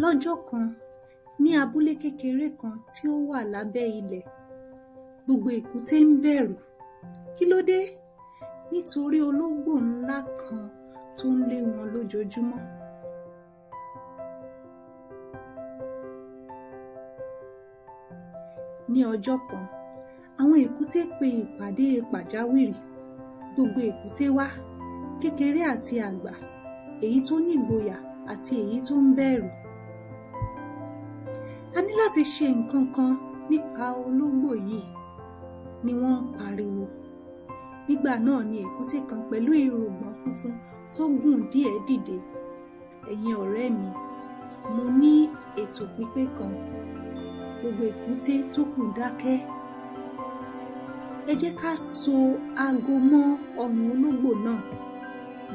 Lọ́jọ́ kan, ní abúlé kékeré kan tí ó wà lábẹ́ ilẹ̀, gbogbo èkúté ń bẹ̀rù. Kí ló dé? Nítorí ológbò ńlá kan tó ń lé wọn lójoojúmọ́. Ní ọjọ́ kan, àwọn èkúté pe ìpàdé pàjáwìrì. Gbogbo èkúté wá, kékeré àti àgbà, èyí tó nígboyà àti èyí tó ń bẹ̀rù. A ní láti ṣe nǹkan kan nípa ológbò yìí, ni wọ́n ń pariwo. Nígbà náà ni èkúté kan pẹ̀lú irùngbọ̀n funfun tó gùn díẹ̀ dìde. Ẹ̀yin ọ̀rẹ́ mi, mo ní ètò pípé kan. Gbogbo èkúté tó kù dákẹ́. Ẹ jẹ́ ká so aago mọ́ ọrùn ológbò náà,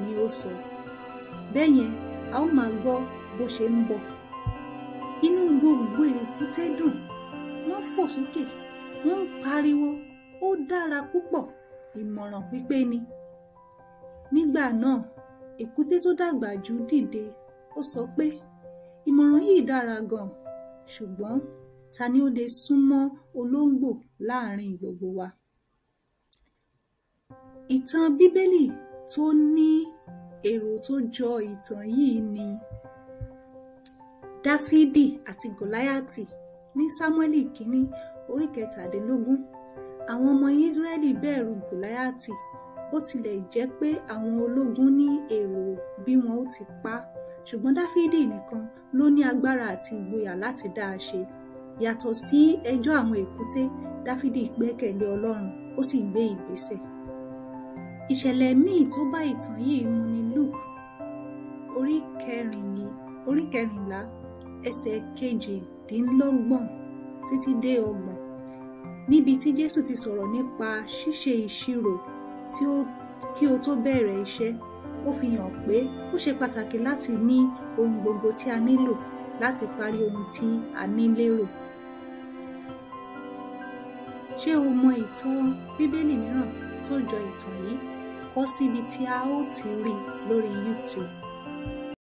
ni ó sọ. Bẹ́ẹ̀ yẹn, a ó máa gbọ́ bó ṣe ń bọ̀. Inú gbogbo èkúté dùn, wọ́n fò sókè, wọ́n ń pariwo, ó dára púpọ̀, ìmọ̀ràn pípé ni. Nígbà náà, èkúté tó dàgbà jù dìde, ó sọ pé, ìmọ̀ràn yìí dára gan-an, ṣùgbọ́n ta ni ó lè súnmọ́ ológbò láàrin gbogbo wa? Ìtàn Bíbélì tó ní èrò tó jọ ìtàn yìí ni Dáfídì àti Gòláyátì ní Sámúẹ́lì kínní orí 17. Àwọn ọmọ Ísírẹ́lì bẹ̀rù Gòláyátì, bó tilẹ̀ jẹ́ pé àwọn ológun ní èrò bí wọn ó ti pa á, ṣùgbọ́n Dáfídì nìkan ló ní agbára àti ìgboyà láti dá a ṣe. Yàtọ̀ sí ẹjọ́ àwọn èkúté, Dáfídì gbẹ́kẹ̀lé Ọlọ́run, ó sì gbé ìgbésẹ̀. Ìṣẹ̀lẹ̀ míì tó bá ìtàn yìí mu ni Luke orí 14 ẹsẹ̀ 28 títí dé 30, níbi tí Jésù ti sọ̀rọ̀ nípa ṣíṣe ìṣirò kí o tó bẹ̀rẹ̀ iṣẹ́. Ó fi hàn pé ó ṣe pàtàkì láti ní ohun gbogbo tí a nílò láti parí ohun tí a ní lérò. Ṣé o mọ ìtàn Bíbélì mìíràn tó jọ ìtàn yìí? Kọ síbi tí a ó ti rí lórí YouTube.